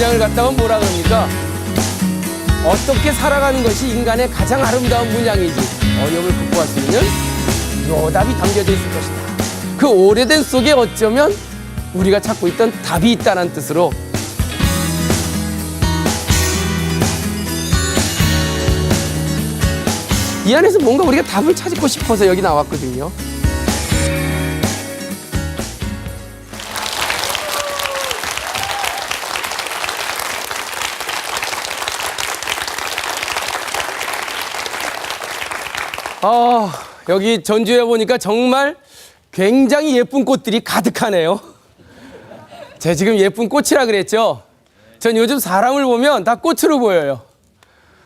문양을 갖다가 뭐라 그럽니까? 어떻게 살아가는 것이 인간의 가장 아름다운 문양이지 어려움을 극복할 수 있는 요답이 담겨져 있을 것이다. 그 오래된 속에 어쩌면 우리가 찾고 있던 답이 있다는 뜻으로 이 안에서 뭔가 우리가 답을 찾고 싶어서 여기 나왔거든요. 여기 전주에 보니까 정말 굉장히 예쁜 꽃들이 가득하네요. 제가 지금 예쁜 꽃이라 그랬죠? 전 요즘 사람을 보면 다 꽃으로 보여요.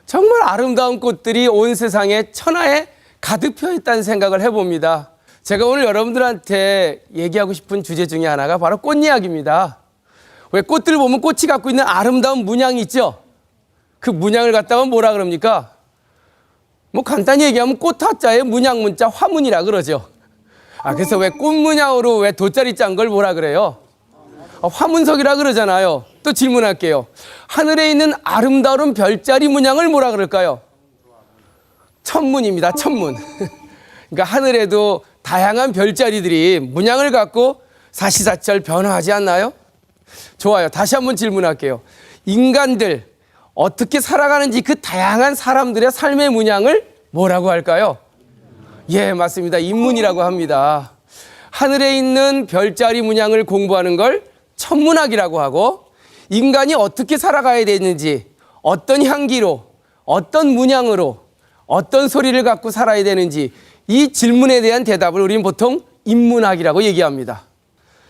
정말 아름다운 꽃들이 온 세상에 천하에 가득 펴 있다는 생각을 해봅니다. 제가 오늘 여러분들한테 얘기하고 싶은 주제 중에 하나가 바로 꽃 이야기입니다. 왜 꽃들 보면 꽃이 갖고 있는 아름다운 문양이 있죠? 그 문양을 갖다가 뭐라 그럽니까? 뭐 간단히 얘기하면 꽃 하자에 문양 문자 화문이라 그러죠. 그래서 왜 꽃 문양으로 왜 돗자리 짠 걸 뭐라 그래요? 화문석이라 그러잖아요. 또 질문할게요. 하늘에 있는 아름다운 별자리 문양을 뭐라 그럴까요? 천문입니다. 천문. 그러니까 하늘에도 다양한 별자리들이 문양을 갖고 사시사철 변화하지 않나요? 좋아요. 다시 한번 질문할게요. 인간들 어떻게 살아가는지 그 다양한 사람들의 삶의 문양을 뭐라고 할까요? 예, 맞습니다. 인문이라고 합니다. 하늘에 있는 별자리 문양을 공부하는 걸 천문학이라고 하고, 인간이 어떻게 살아가야 되는지, 어떤 향기로, 어떤 문양으로, 어떤 소리를 갖고 살아야 되는지 이 질문에 대한 대답을 우리는 보통 인문학이라고 얘기합니다.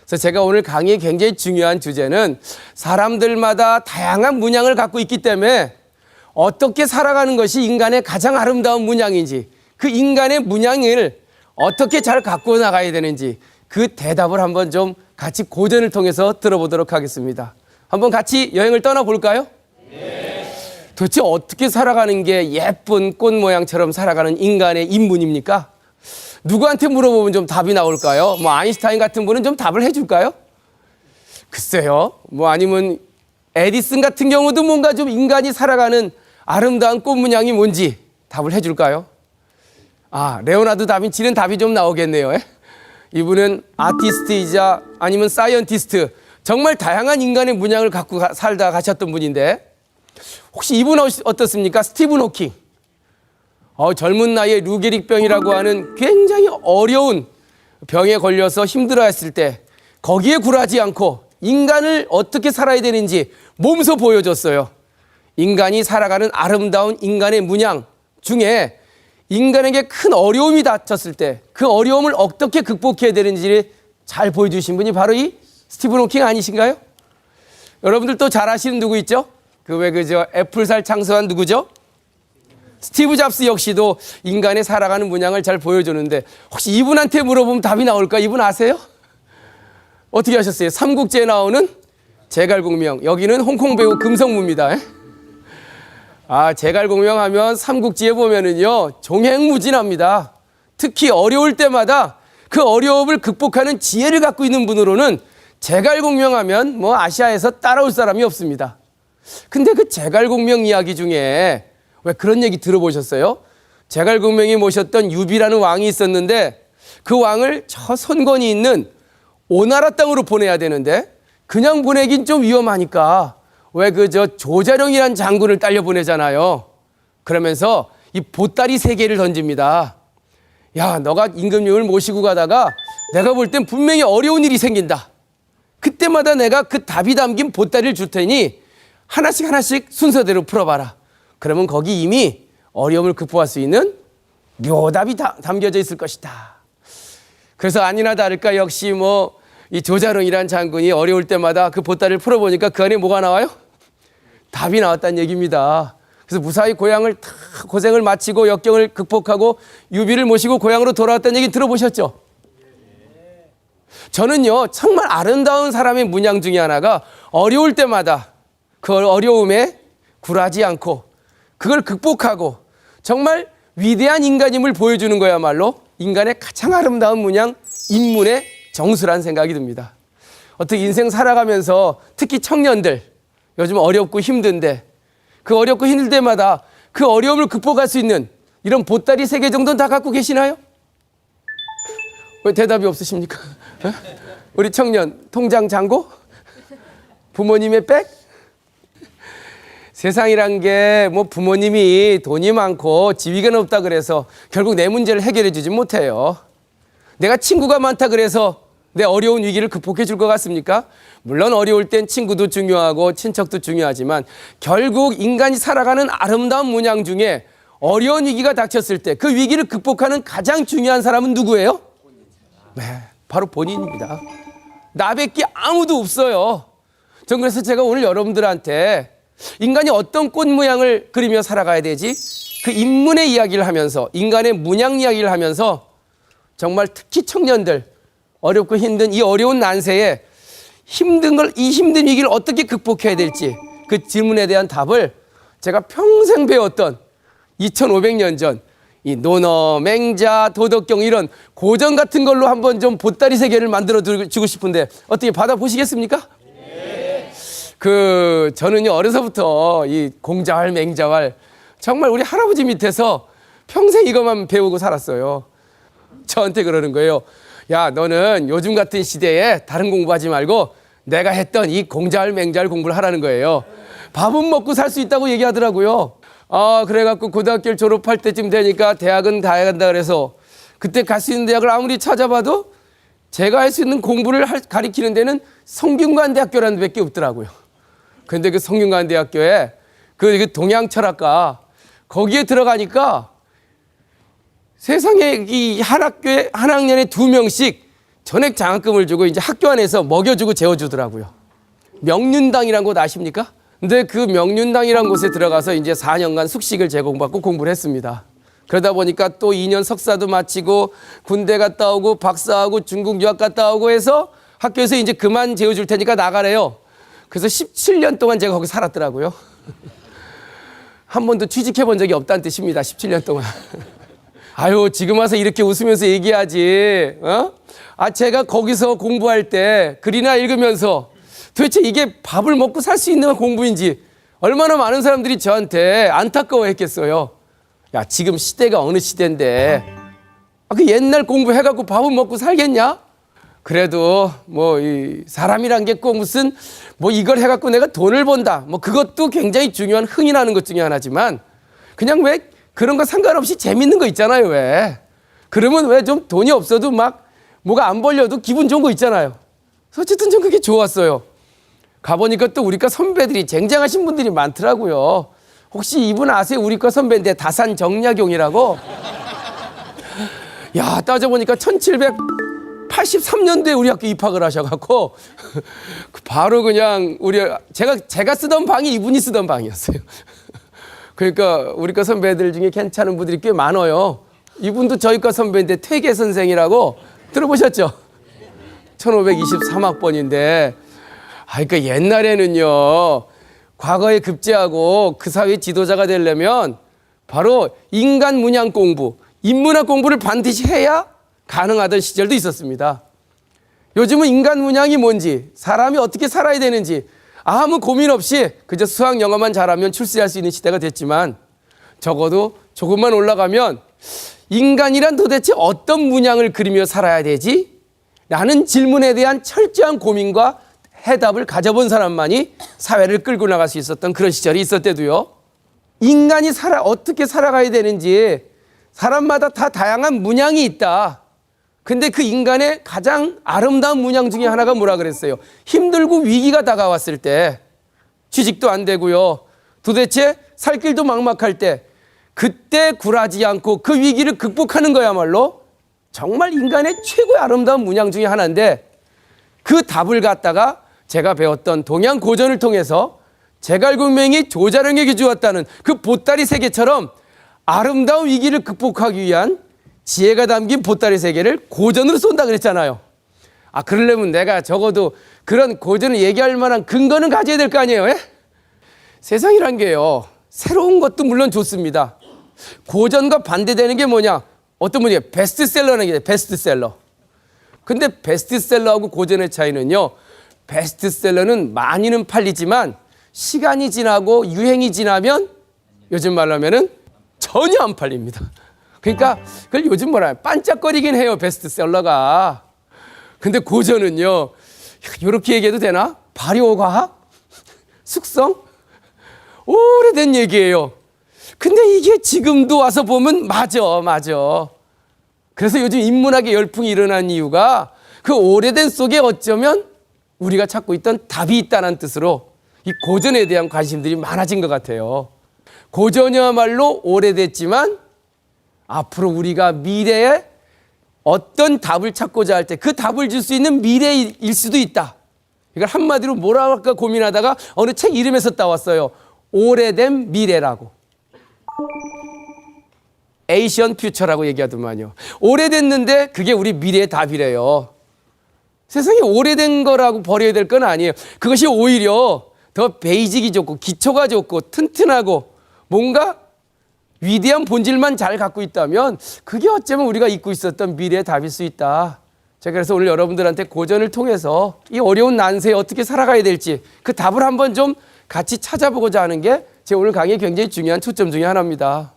그래서 제가 오늘 강의의 굉장히 중요한 주제는 사람들마다 다양한 문양을 갖고 있기 때문에 어떻게 살아가는 것이 인간의 가장 아름다운 문양인지, 그 인간의 문양을 어떻게 잘 갖고 나가야 되는지 그 대답을 한번 좀 같이 고전을 통해서 들어보도록 하겠습니다. 한번 같이 여행을 떠나볼까요? 네. 도대체 어떻게 살아가는 게 예쁜 꽃 모양처럼 살아가는 인간의 인문입니까? 누구한테 물어보면 좀 답이 나올까요? 뭐 아인슈타인 같은 분은 좀 답을 해줄까요? 글쎄요. 뭐 아니면 에디슨 같은 경우도 뭔가 좀 인간이 살아가는 아름다운 꽃 문양이 뭔지 답을 해줄까요? 레오나르도 다빈치는 답이 좀 나오겠네요. 이분은 아티스트이자 아니면 사이언티스트, 정말 다양한 인간의 문양을 갖고 살다 가셨던 분인데, 혹시 이분 어떻습니까? 스티븐 호킹. 젊은 나이에 루게릭병이라고 하는 굉장히 어려운 병에 걸려서 힘들어했을 때 거기에 굴하지 않고 인간을 어떻게 살아야 되는지 몸소 보여줬어요. 인간이 살아가는 아름다운 인간의 문양 중에 인간에게 큰 어려움이 닥쳤을 때 그 어려움을 어떻게 극복해야 되는지를 잘 보여주신 분이 바로 이 스티븐 호킹 아니신가요? 여러분들 또 잘 아시는 누구 있죠? 애플살 창소한 누구죠? 스티브 잡스 역시도 인간의 살아가는 문양을 잘 보여주는데, 혹시 이분한테 물어보면 답이 나올까? 이분 아세요? 어떻게 하셨어요? 삼국지에 나오는 제갈공명. 여기는 홍콩 배우 금성무입니다. 제갈공명 하면 삼국지에 보면은요, 종횡무진합니다. 특히 어려울 때마다 그 어려움을 극복하는 지혜를 갖고 있는 분으로는 제갈공명 하면 뭐 아시아에서 따라올 사람이 없습니다. 근데 그 제갈공명 이야기 중에 왜 그런 얘기 들어보셨어요? 제갈공명이 모셨던 유비라는 왕이 있었는데 그 왕을 저 선권이 있는 오나라 땅으로 보내야 되는데 그냥 보내긴 좀 위험하니까 왜 조자룡이란 장군을 딸려 보내잖아요. 그러면서 이 보따리 3개를 던집니다. 야, 너가 임금님을 모시고 가다가 내가 볼 땐 분명히 어려운 일이 생긴다. 그때마다 내가 그 답이 담긴 보따리를 줄 테니 하나씩 순서대로 풀어봐라. 그러면 거기 이미 어려움을 극복할 수 있는 묘답이 담겨져 있을 것이다. 그래서 아니나 다를까 역시 이 조자룡이란 장군이 어려울 때마다 그 보따리를 풀어보니까 그 안에 뭐가 나와요? 답이 나왔다는 얘기입니다. 그래서 무사히 고생을 마치고 역경을 극복하고 유비를 모시고 고향으로 돌아왔다는 얘기 들어보셨죠? 저는요, 정말 아름다운 사람의 문양 중에 하나가 어려울 때마다 그 어려움에 굴하지 않고 그걸 극복하고 정말 위대한 인간임을 보여주는 거야말로 인간의 가장 아름다운 문양, 인문의 정수란 생각이 듭니다. 어떻게 인생 살아가면서 특히 청년들, 요즘 어렵고 힘든데 그 어렵고 힘들 때마다 그 어려움을 극복할 수 있는 이런 보따리 3개 정도는 다 갖고 계시나요? 왜 대답이 없으십니까? 우리 청년 통장 잔고? 부모님의 백? 세상이란 게 뭐 부모님이 돈이 많고 지위가 높다 그래서 결국 내 문제를 해결해 주지 못해요. 내가 친구가 많다 그래서 내 어려운 위기를 극복해 줄 것 같습니까? 물론 어려울 땐 친구도 중요하고 친척도 중요하지만 결국 인간이 살아가는 아름다운 문양 중에 어려운 위기가 닥쳤을 때 그 위기를 극복하는 가장 중요한 사람은 누구예요? 네, 바로 본인입니다. 나밖에 아무도 없어요. 전 그래서 제가 오늘 여러분들한테 인간이 어떤 꽃 모양을 그리며 살아가야 되지? 그 인문의 이야기를 하면서 인간의 문양 이야기를 하면서 정말 특히 청년들 어렵고 힘든 이 어려운 난세에 이 힘든 위기를 어떻게 극복해야 될지 그 질문에 대한 답을 제가 평생 배웠던 2500년 전 이 논어, 맹자, 도덕경 이런 고전 같은 걸로 한번 좀 보따리 세계를 만들어 주고 싶은데 어떻게 받아보시겠습니까? 저는요 어려서부터 이 공자왈 맹자왈 정말 우리 할아버지 밑에서 평생 이것만 배우고 살았어요. 저한테 그러는 거예요. 야, 너는 요즘 같은 시대에 다른 공부하지 말고 내가 했던 이 공자왈 맹자왈 공부를 하라는 거예요. 밥은 먹고 살 수 있다고 얘기하더라고요. 그래갖고 고등학교를 졸업할 때쯤 되니까 대학은 가야 한다 그래서 그때 갈 수 있는 대학을 아무리 찾아봐도 제가 할 수 있는 공부를 가리키는 데는 성균관대학교라는 데밖에 없더라고요. 근데 그 성균관대학교에 그 동양철학과 거기에 들어가니까 세상에 이 한 학년에 2명씩 전액 장학금을 주고 이제 학교 안에서 먹여주고 재워주더라고요. 명륜당이란 곳 아십니까? 근데 그 명륜당이란 곳에 들어가서 이제 4년간 숙식을 제공받고 공부를 했습니다. 그러다 보니까 또 2년 석사도 마치고 군대 갔다 오고 박사하고 중국 유학 갔다 오고 해서 학교에서 이제 그만 재워줄 테니까 나가래요. 그래서 17년 동안 제가 거기 살았더라고요. 한 번도 취직해 본 적이 없다는 뜻입니다. 17년 동안. 아유, 지금 와서 이렇게 웃으면서 얘기하지. 제가 거기서 공부할 때 글이나 읽으면서 도대체 이게 밥을 먹고 살 수 있는 공부인지 얼마나 많은 사람들이 저한테 안타까워했겠어요. 야, 지금 시대가 어느 시대인데 그 옛날 공부해갖고 밥은 먹고 살겠냐? 그래도 뭐 이 사람이란 게 꼭 무슨 뭐 이걸 해갖고 내가 돈을 번다 뭐 그것도 굉장히 중요한 흥이라는 것 중에 하나지만 그냥 왜 그런 거 상관없이 재밌는 거 있잖아요. 왜 그러면 왜 좀 돈이 없어도 막 뭐가 안 벌려도 기분 좋은 거 있잖아요. 그래서 어쨌든 전 그게 좋았어요. 가보니까 또 우리과 선배들이 쟁쟁하신 분들이 많더라고요. 혹시 이분 아세요? 우리과 선배인데 다산정약용이라고. 야, 따져보니까 1783년도에 우리 학교 입학을 하셔갖고 바로 그냥 제가 쓰던 방이 이분이 쓰던 방이었어요. 그러니까 우리과 선배들 중에 괜찮은 분들이 꽤 많아요. 이분도 저희과 선배인데 퇴계 선생이라고 들어보셨죠? 1523학번인데 그러니까 옛날에는요 과거에 급제하고 그 사회 지도자가 되려면 바로 인간 문양 공부, 인문학 공부를 반드시 해야 가능하던 시절도 있었습니다. 요즘은 인간 문양이 뭔지, 사람이 어떻게 살아야 되는지 아무 고민 없이 그저 수학 영어만 잘하면 출세할 수 있는 시대가 됐지만 적어도 조금만 올라가면 인간이란 도대체 어떤 문양을 그리며 살아야 되지? 라는 질문에 대한 철저한 고민과 해답을 가져본 사람만이 사회를 끌고 나갈 수 있었던 그런 시절이 있었대도요. 인간이 어떻게 살아가야 되는지 사람마다 다 다양한 문양이 있다. 근데 그 인간의 가장 아름다운 문양 중에 하나가 뭐라 그랬어요? 힘들고 위기가 다가왔을 때 취직도 안 되고요. 도대체 살 길도 막막할 때 그때 굴하지 않고 그 위기를 극복하는 거야말로 정말 인간의 최고의 아름다운 문양 중에 하나인데 그 답을 갖다가 제가 배웠던 동양 고전을 통해서 제갈공명이 조자룡에게 주었다는 그 보따리 세계처럼 아름다운 위기를 극복하기 위한 지혜가 담긴 보따리 세계를 고전으로 쏜다 그랬잖아요. 그러려면 내가 적어도 그런 고전을 얘기할 만한 근거는 가져야 될 거 아니에요. 세상이란 게요. 새로운 것도 물론 좋습니다. 고전과 반대되는 게 뭐냐? 어떤 분이 베스트셀러라는 게 베스트셀러. 근데 베스트셀러하고 고전의 차이는요. 베스트셀러는 많이는 팔리지만 시간이 지나고 유행이 지나면 요즘 말로 하면은 전혀 안 팔립니다. 그러니까 그걸 요즘 뭐라 반짝거리긴 해요, 베스트셀러가. 근데 고전은요, 이렇게 얘기해도 되나? 발효과학? 숙성? 오래된 얘기예요. 근데 이게 지금도 와서 보면 맞아. 그래서 요즘 인문학의 열풍이 일어난 이유가 그 오래된 속에 어쩌면 우리가 찾고 있던 답이 있다는 뜻으로 이 고전에 대한 관심들이 많아진 것 같아요. 고전이야말로 오래됐지만 앞으로 우리가 미래에 어떤 답을 찾고자 할 때 그 답을 줄 수 있는 미래일 수도 있다. 이걸 한마디로 뭐라 할까 고민하다가 어느 책 이름에서 따왔어요. 오래된 미래라고. 에이션 퓨처라고 얘기하더만요. 오래됐는데 그게 우리 미래의 답이래요. 세상에 오래된 거라고 버려야 될 건 아니에요. 그것이 오히려 더 베이직이 좋고 기초가 좋고 튼튼하고 뭔가 위대한 본질만 잘 갖고 있다면 그게 어쩌면 우리가 잊고 있었던 미래의 답일 수 있다. 제가 그래서 오늘 여러분들한테 고전을 통해서 이 어려운 난세에 어떻게 살아가야 될지 그 답을 한번 좀 같이 찾아보고자 하는 게 제 오늘 강의의 굉장히 중요한 초점 중에 하나입니다.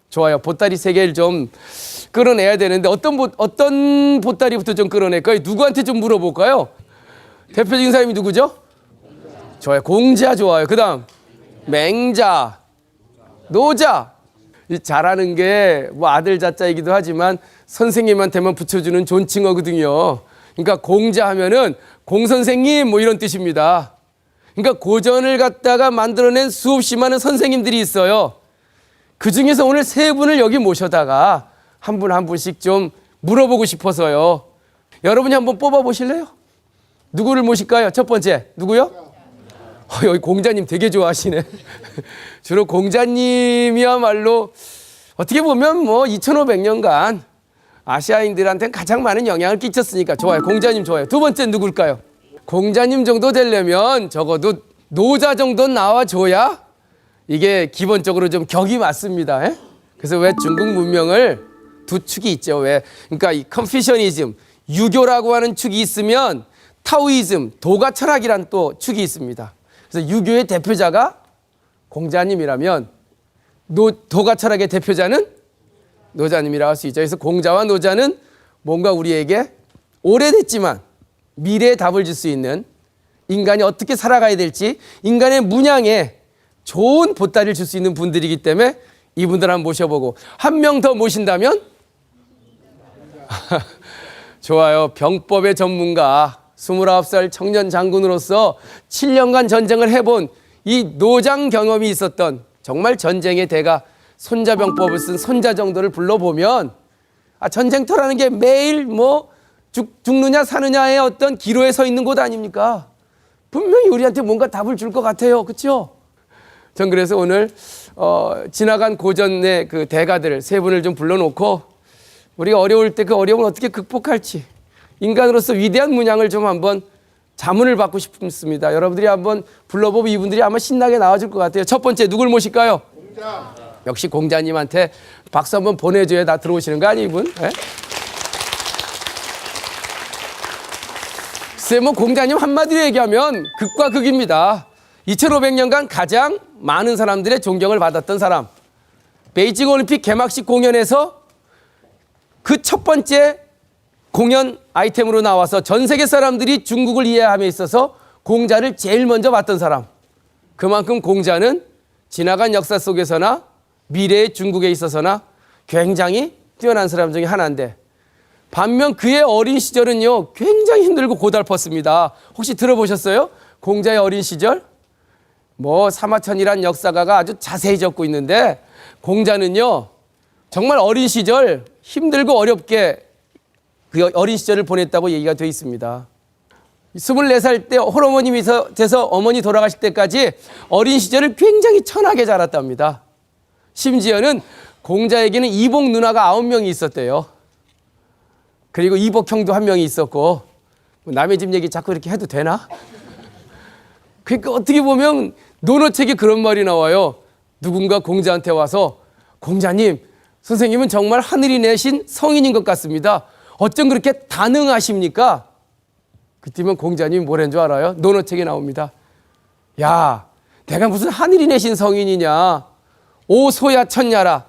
좋아요. 보따리 3개를 좀 끌어내야 되는데 어떤 보따리부터 좀 끌어낼까요? 누구한테 좀 물어볼까요? 대표적인 사람이 누구죠? 좋아요. 공자 좋아요. 그 다음 맹자, 노자. 이 자라는 게 뭐 아들 자자이기도 하지만 선생님한테만 붙여주는 존칭어거든요. 그러니까 공자 하면은 공선생님 뭐 이런 뜻입니다. 그러니까 고전을 갖다가 만들어낸 수없이 많은 선생님들이 있어요. 그 중에서 오늘 3분을 여기 모셔다가 한 분 한 분씩 좀 물어보고 싶어서요. 여러분이 한번 뽑아보실래요? 누구를 모실까요? 첫 번째 누구요? 여기 공자님 되게 좋아하시네. 주로 공자님이야말로 어떻게 보면 뭐 2500년간 아시아인들한테는 가장 많은 영향을 끼쳤으니까 좋아요. 공자님 좋아요. 두 번째 누굴까요? 공자님 정도 되려면 적어도 노자 정도 나와줘야 이게 기본적으로 좀 격이 맞습니다. 에? 그래서 왜 중국 문명을 두 축이 있죠. 왜? 그러니까 이 컨피셔니즘, 유교라고 하는 축이 있으면 타오이즘, 도가 철학이란 또 축이 있습니다. 그래서 유교의 대표자가 공자님이라면 도가 철학의 대표자는 노자님이라고 할 수 있죠. 그래서 공자와 노자는 뭔가 우리에게 오래됐지만 미래의 답을 줄 수 있는 인간이 어떻게 살아가야 될지 인간의 문양에 좋은 보따리를 줄 수 있는 분들이기 때문에 이분들 한번 모셔보고 한 명 더 모신다면 좋아요. 병법의 전문가 29살 청년 장군으로서 7년간 전쟁을 해본 이 노장 경험이 있었던 정말 전쟁의 대가 손자병법을 쓴 손자 정도를 불러보면 전쟁터라는 게 매일 뭐 죽느냐 사느냐의 어떤 기로에 서 있는 곳 아닙니까? 분명히 우리한테 뭔가 답을 줄 것 같아요. 그렇죠? 전 그래서 오늘 지나간 고전의 그 대가들 3분을 좀 불러놓고 우리가 어려울 때 그 어려움을 어떻게 극복할지 인간으로서 위대한 문양을 좀 한번 자문을 받고 싶습니다. 여러분들이 한번 불러보면 이분들이 아마 신나게 나와줄 것 같아요. 첫 번째 누굴 모실까요? 공자. 역시 공자님한테 박수 한번 보내줘야 다 들어오시는 거 아니에요, 이분? 네? 글쎄 뭐 공자님 한마디로 얘기하면 극과 극입니다. 2500년간 가장 많은 사람들의 존경을 받았던 사람. 베이징 올림픽 개막식 공연에서 그 첫 번째 공연 아이템으로 나와서 전 세계 사람들이 중국을 이해함에 있어서 공자를 제일 먼저 봤던 사람. 그만큼 공자는 지나간 역사 속에서나 미래의 중국에 있어서나 굉장히 뛰어난 사람 중에 하나인데 반면 그의 어린 시절은요 굉장히 힘들고 고달팠습니다. 혹시 들어보셨어요? 공자의 어린 시절? 뭐 사마천이란 역사가가 아주 자세히 적고 있는데 공자는요 정말 어린 시절 힘들고 어렵게 그 어린 시절을 보냈다고 얘기가 되어 있습니다. 24살 때 홀어머님이 돼서 어머니 돌아가실 때까지 어린 시절을 굉장히 천하게 자랐답니다. 심지어는 공자에게는 이복 누나가 9명이 있었대요. 그리고 이복형도 1명이 있었고 남의 집 얘기 자꾸 이렇게 해도 되나? 그러니까 어떻게 보면 논어책에 그런 말이 나와요. 누군가 공자한테 와서 공자님, 선생님은 정말 하늘이 내신 성인인 것 같습니다. 어쩜 그렇게 다능하십니까? 그때면 공자님이 뭐라는 줄 알아요? 논어책에 나옵니다. 야, 내가 무슨 하늘이 내신 성인이냐. 오 소야 천야라.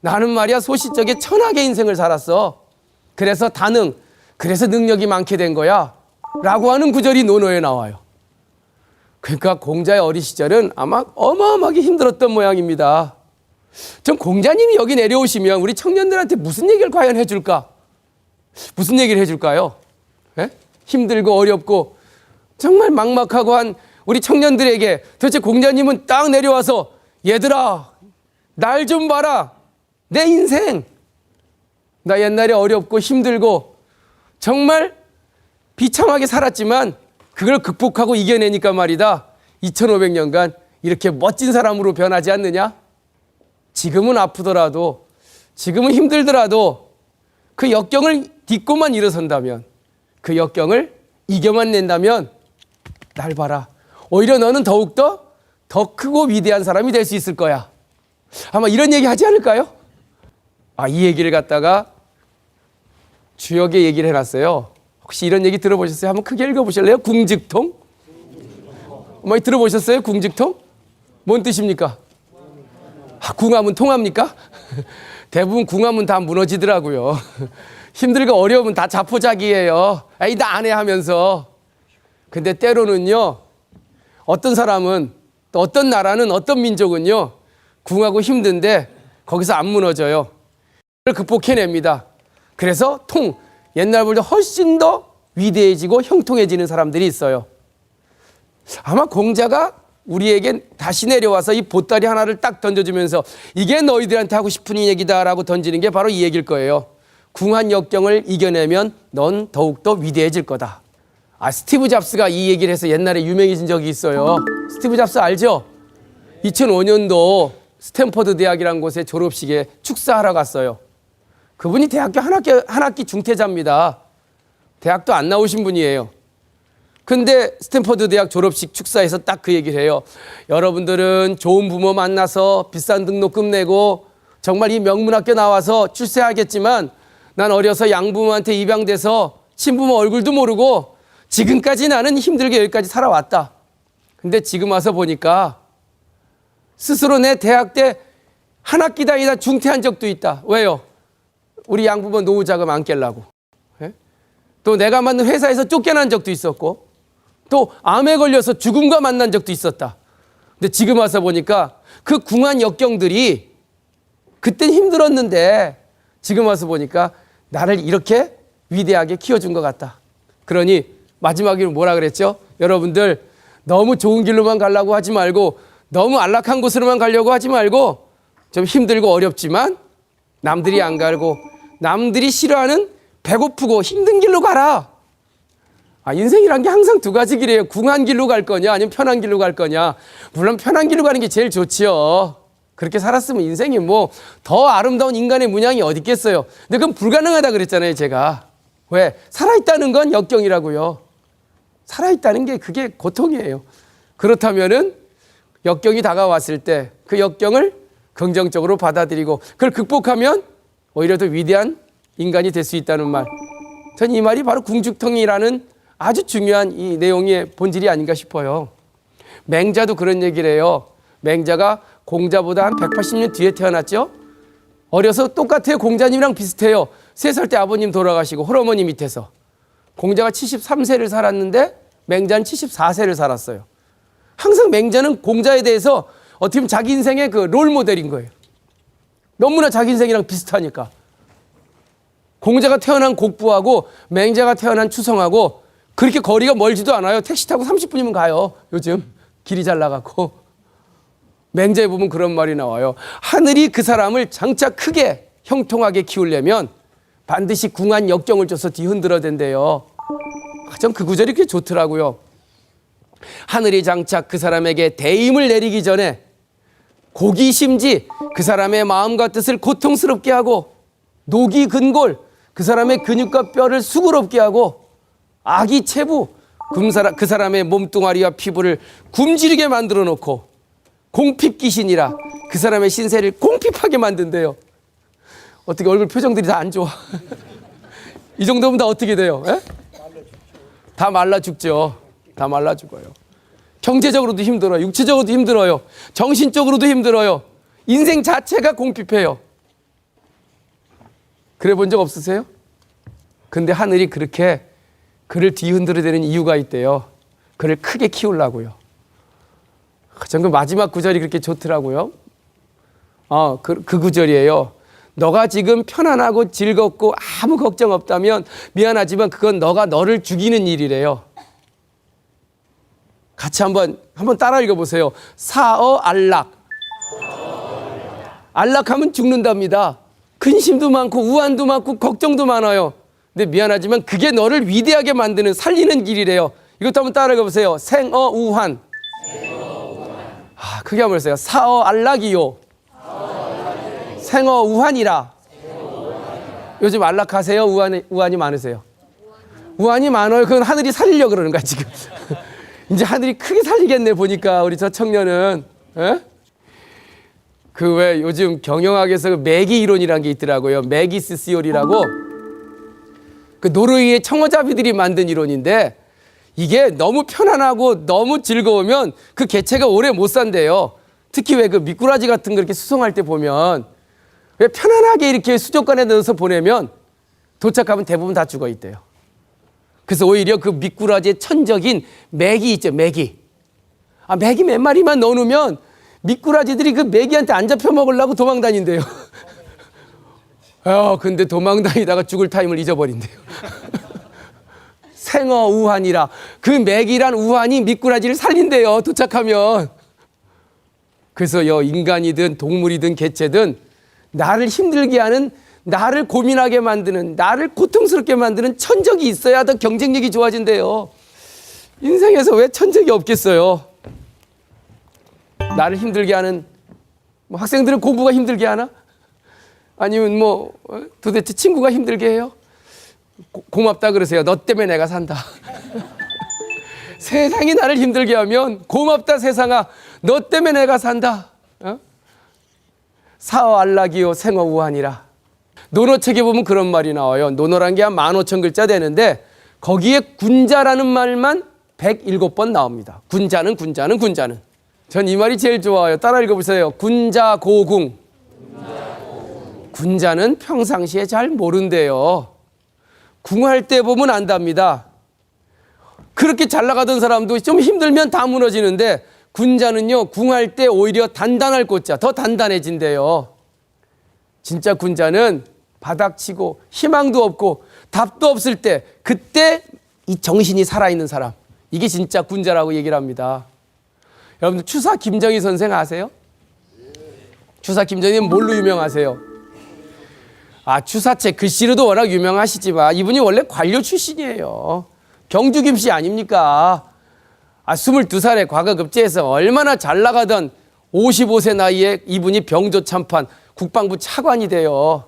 나는 말이야 소시적에 천하의 인생을 살았어. 그래서 다능, 그래서 능력이 많게 된 거야. 라고 하는 구절이 논어에 나와요. 그러니까 공자의 어린 시절은 아마 어마어마하게 힘들었던 모양입니다. 전 공자님이 여기 내려오시면 우리 청년들한테 무슨 얘기를 과연 해줄까? 무슨 얘기를 해줄까요? 예? 힘들고 어렵고 정말 막막하고 한 우리 청년들에게 도대체 공자님은 딱 내려와서 얘들아 날 좀 봐라. 내 인생. 나 옛날에 어렵고 힘들고 정말 비참하게 살았지만 그걸 극복하고 이겨내니까 말이다. 2500년간 이렇게 멋진 사람으로 변하지 않느냐? 지금은 아프더라도 지금은 힘들더라도 그 역경을 딛고만 일어선다면 그 역경을 이겨만 낸다면 날 봐라. 오히려 너는 더욱더 더 크고 위대한 사람이 될 수 있을 거야. 아마 이런 얘기 하지 않을까요? 이 얘기를 갖다가 주역에 얘기를 해놨어요. 혹시 이런 얘기 들어보셨어요? 한번 크게 읽어보실래요? 궁즉통? 많이 들어보셨어요? 궁즉통? 뭔 뜻입니까? 궁하면 통합니까? 대부분 궁하면 다 무너지더라고요. 힘들고 어려우면 다 자포자기예요. 에이 나 안 해 하면서. 근데 때로는요. 어떤 사람은 또 어떤 나라는 어떤 민족은요. 궁하고 힘든데 거기서 안 무너져요. 그걸 극복해냅니다. 그래서 옛날보다 훨씬 더 위대해지고 형통해지는 사람들이 있어요. 아마 공자가 우리에게 다시 내려와서 이 보따리 하나를 딱 던져주면서 이게 너희들한테 하고 싶은 얘기다라고 던지는 게 바로 이 얘기일 거예요. 궁한 역경을 이겨내면 넌 더욱더 위대해질 거다. 스티브 잡스가 이 얘기를 해서 옛날에 유명해진 적이 있어요. 스티브 잡스 알죠? 2005년도 스탠퍼드 대학이라는 곳에 졸업식에 축사하러 갔어요. 그분이 대학교 한 학기 중퇴자입니다. 대학도 안 나오신 분이에요. 근데 스탠퍼드 대학 졸업식 축사에서 딱 그 얘기를 해요. 여러분들은 좋은 부모 만나서 비싼 등록금 내고 정말 이 명문학교 나와서 출세하겠지만 난 어려서 양부모한테 입양돼서 친부모 얼굴도 모르고 지금까지 나는 힘들게 여기까지 살아왔다. 근데 지금 와서 보니까 스스로 내 대학 때 한 학기 다니다 중퇴한 적도 있다. 왜요? 우리 양부모 노후자금 안 깰라고. 또 내가 만든 회사에서 쫓겨난 적도 있었고 또 암에 걸려서 죽음과 만난 적도 있었다. 근데 지금 와서 보니까 그 궁한 역경들이 그땐 힘들었는데 지금 와서 보니까 나를 이렇게 위대하게 키워준 것 같다. 그러니 마지막으로 뭐라 그랬죠? 여러분들 너무 좋은 길로만 가려고 하지 말고 너무 안락한 곳으로만 가려고 하지 말고 좀 힘들고 어렵지만 남들이 안 가고 남들이 싫어하는 배고프고 힘든 길로 가라. 인생이란 게 항상 두 가지 길이에요. 궁한 길로 갈 거냐 아니면 편한 길로 갈 거냐. 물론 편한 길로 가는 게 제일 좋지요. 그렇게 살았으면 인생이 뭐 더 아름다운 인간의 문양이 어디 있겠어요. 근데 그건 불가능하다 그랬잖아요 제가. 왜? 살아있다는 건 역경이라고요. 살아있다는 게 그게 고통이에요. 그렇다면은 역경이 다가왔을 때 그 역경을 긍정적으로 받아들이고 그걸 극복하면 오히려 더 위대한 인간이 될 수 있다는 말. 전 이 말이 바로 궁죽통이라는 아주 중요한 이 내용의 본질이 아닌가 싶어요. 맹자도 그런 얘기를 해요. 맹자가 공자보다 한 180년 뒤에 태어났죠. 어려서 똑같아요. 공자님이랑 비슷해요. 3살 때 아버님 돌아가시고 홀어머니 밑에서. 공자가 73세를 살았는데 맹자는 74세를 살았어요. 항상 맹자는 공자에 대해서 어떻게 보면 자기 인생의 그 롤모델인 거예요. 너무나 자기 인생이랑 비슷하니까. 공자가 태어난 곡부하고 맹자가 태어난 추성하고 그렇게 거리가 멀지도 않아요. 택시 타고 30분이면 가요. 요즘 길이 잘 나가고. 맹자에 보면 그런 말이 나와요. 하늘이 그 사람을 장차 크게 형통하게 키우려면 반드시 궁한 역경을 줘서 뒤흔들어야 된대요. 전 그 구절이 꽤 좋더라고요. 하늘이 장차 그 사람에게 대임을 내리기 전에 고기심지 그 사람의 마음과 뜻을 고통스럽게 하고 녹이 근골 그 사람의 근육과 뼈를 수고롭게 하고 악이 체부 그 사람의 몸뚱아리와 피부를 굶주리게 만들어 놓고 공핍귀신이라 그 사람의 신세를 공핍하게 만든대요. 어떻게 얼굴 표정들이 다 안 좋아. 이 정도면 다 어떻게 돼요? 에? 다 말라 죽죠. 다 말라 죽어요. 경제적으로도 힘들어요. 육체적으로도 힘들어요. 정신적으로도 힘들어요. 인생 자체가 공핍해요. 그래 본 적 없으세요? 근데 하늘이 그렇게 그를 뒤흔들어대는 이유가 있대요. 그를 크게 키우려고요. 전 그 마지막 구절이 그렇게 좋더라고요. 그 구절이에요. 너가 지금 편안하고 즐겁고 아무 걱정 없다면 미안하지만 그건 너가 너를 죽이는 일이래요. 같이 한번 따라 읽어보세요. 사어 안락. 안락하면 죽는답니다. 근심도 많고 우환도 많고 걱정도 많아요. 근데 미안하지만 그게 너를 위대하게 만드는 살리는 길이래요. 이것도 한번 따라 읽어보세요. 생어 우환. 크게 한번 해보세요. 사어 안락이요. 생어 우환이라. 요즘 안락하세요? 우환이 많으세요? 우환이 많아요. 그건 하늘이 살리려고 그러는 거야 지금. 이제 하늘이 크게 살리겠네 보니까 우리 저 청년은. 그 왜 요즘 경영학에서 그 매기 이론이라는 게 있더라고요. 매기스 시올이라고 그 노르웨이의 청어잡이들이 만든 이론인데 이게 너무 편안하고 너무 즐거우면 그 개체가 오래 못 산대요. 특히 왜 그 미꾸라지 같은 거 이렇게 수송할 때 보면 왜 편안하게 이렇게 수족관에 넣어서 보내면 도착하면 대부분 다 죽어 있대요. 그래서 오히려 그 미꾸라지의 천적인 메기 있죠, 메기. 메기 몇 마리만 넣어놓으면 미꾸라지들이 그 메기한테 안 잡혀 먹으려고 도망 다닌대요. 근데 도망 다니다가 죽을 타임을 잊어버린대요. 생어 우환이라. 그 메기란 우환이 미꾸라지를 살린대요, 도착하면. 그래서 인간이든 동물이든 개체든 나를 힘들게 하는, 나를 고민하게 만드는, 나를 고통스럽게 만드는 천적이 있어야 더 경쟁력이 좋아진대요. 인생에서 왜 천적이 없겠어요? 나를 힘들게 하는, 학생들은 공부가 힘들게 하나? 아니면 도대체 친구가 힘들게 해요? 고맙다 그러세요. 너 때문에 내가 산다. 세상이 나를 힘들게 하면 고맙다 세상아, 너 때문에 내가 산다. 사어 안락이요 생어 우환이라. 논어책에 보면 그런 말이 나와요. 논어란 게 한 15,000글자 되는데 거기에 군자라는 말만 107번 나옵니다. 군자는. 전 이 말이 제일 좋아요. 따라 읽어보세요. 군자고궁. 군자는 평상시에 잘 모른대요. 궁할 때 보면 안답니다. 그렇게 잘 나가던 사람도 좀 힘들면 다 무너지는데 군자는요, 궁할 때 오히려 단단할 꽃자, 더 단단해진대요. 진짜 군자는 바닥치고 희망도 없고 답도 없을 때, 그때 이 정신이 살아있는 사람, 이게 진짜 군자라고 얘기를 합니다. 여러분들 추사 김정희 선생 아세요? 추사 김정희는 뭘로 유명하세요? 추사책 글씨로도 워낙 유명하시지만 이분이 원래 관료 출신이에요. 경주 김씨 아닙니까? 22살에 과거급제에서 얼마나 잘 나가던 55세 나이에 이분이 병조 참판 국방부 차관이 돼요.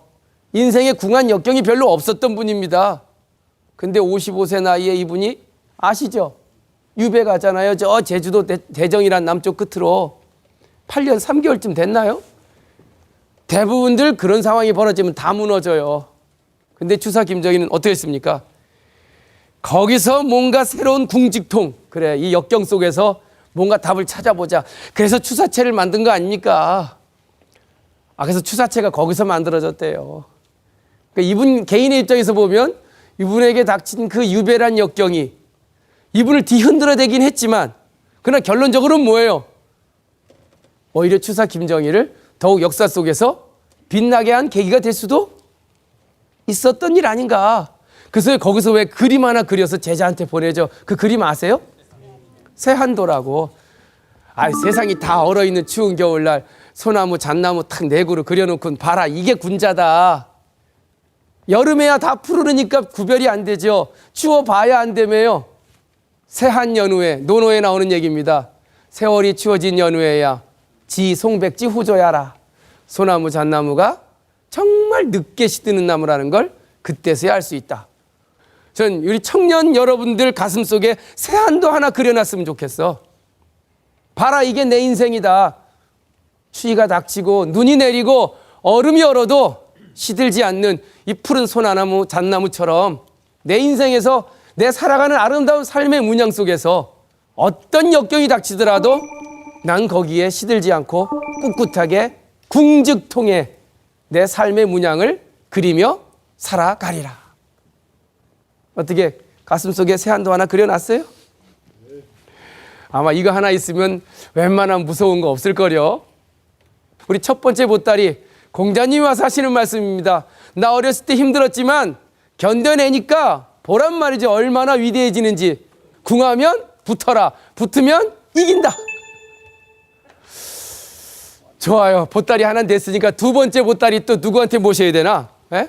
인생에 궁한 역경이 별로 없었던 분입니다. 근데 55세 나이에 이분이 아시죠? 유배 가잖아요. 저 제주도 대정이란 남쪽 끝으로 8년 3개월쯤 됐나요? 대부분들 그런 상황이 벌어지면 다 무너져요. 근데 추사 김정희는 어떻게 했습니까? 거기서 뭔가 새로운 궁직통, 그래, 이 역경 속에서 뭔가 답을 찾아보자. 그래서 추사체를 만든 거 아닙니까? 그래서 추사체가 거기서 만들어졌대요. 그러니까 이분 개인의 입장에서 보면 이분에게 닥친 그 유배란 역경이 이분을 뒤흔들어대긴 했지만, 그러나 결론적으로는 뭐예요? 오히려 추사 김정희를 더욱 역사 속에서 빛나게 한 계기가 될 수도 있었던 일 아닌가. 그래서 거기서 왜 그림 하나 그려서 제자한테 보내죠. 그 그림 아세요? 새한도라고. 세상이 다 얼어있는 추운 겨울날 소나무 잣나무 탁 내구로 그려놓고 봐라, 이게 군자다. 여름에야 다 푸르니까 구별이 안 되죠. 추워봐야 안 되며요. 새한 연후에, 논어에 나오는 얘기입니다. 세월이 추워진 연후에야 지 송백지 후조야라. 소나무 잣나무가 정말 늦게 시드는 나무라는 걸 그때서야 알 수 있다. 전 우리 청년 여러분들 가슴 속에 새한도 하나 그려놨으면 좋겠어. 봐라, 이게 내 인생이다. 추위가 닥치고 눈이 내리고 얼음이 얼어도 시들지 않는 이 푸른 소나무 잣나무처럼 내 인생에서 내 살아가는 아름다운 삶의 문양 속에서 어떤 역경이 닥치더라도 난 거기에 시들지 않고 꿋꿋하게 궁즉통에 내 삶의 문양을 그리며 살아가리라. 어떻게 가슴속에 새 한도 하나 그려놨어요? 아마 이거 하나 있으면 웬만한 무서운 거 없을 거려. 우리 첫 번째 보따리 공자님이 와서 하시는 말씀입니다. 나 어렸을 때 힘들었지만 견뎌내니까 보란 말이죠. 얼마나 위대해지는지. 궁하면 붙어라. 붙으면 이긴다. 좋아요. 보따리 하나 됐으니까 두 번째 보따리 또 누구한테 모셔야 되나? 에?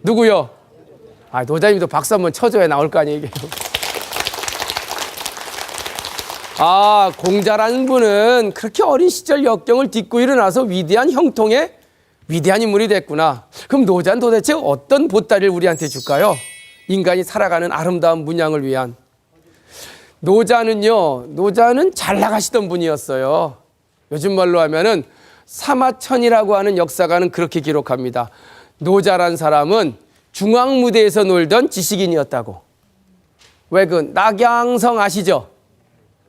누구요? 아, 노자님도 박수 한번 쳐줘야 나올 거 아니에요. 아, 공자라는 분은 그렇게 어린 시절 역경을 딛고 일어나서 위대한 형통의 위대한 인물이 됐구나. 그럼 노자는 도대체 어떤 보따리를 우리한테 줄까요? 인간이 살아가는 아름다운 문양을 위한. 노자는 잘 나가시던 분이었어요. 요즘 말로 하면은 사마천이라고 하는 역사가는 그렇게 기록합니다. 노자란 사람은 중앙무대에서 놀던 지식인이었다고. 왜 그 낙양성 아시죠?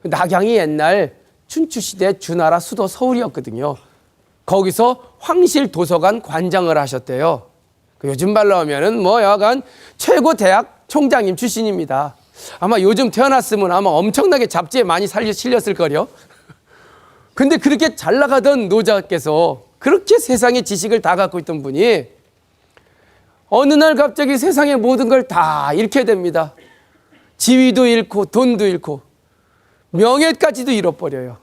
낙양이 옛날 춘추시대 주나라 수도 서울이었거든요. 거기서 황실 도서관 관장을 하셨대요. 요즘 말로 하면은 뭐 여간 최고 대학 총장님 출신입니다. 아마 요즘 태어났으면 아마 엄청나게 잡지에 많이 실렸을 거려. 근데 그렇게 잘 나가던 노자께서 그렇게 세상의 지식을 다 갖고 있던 분이 어느 날 갑자기 세상의 모든 걸 다 잃게 됩니다. 지위도 잃고 돈도 잃고 명예까지도 잃어버려요.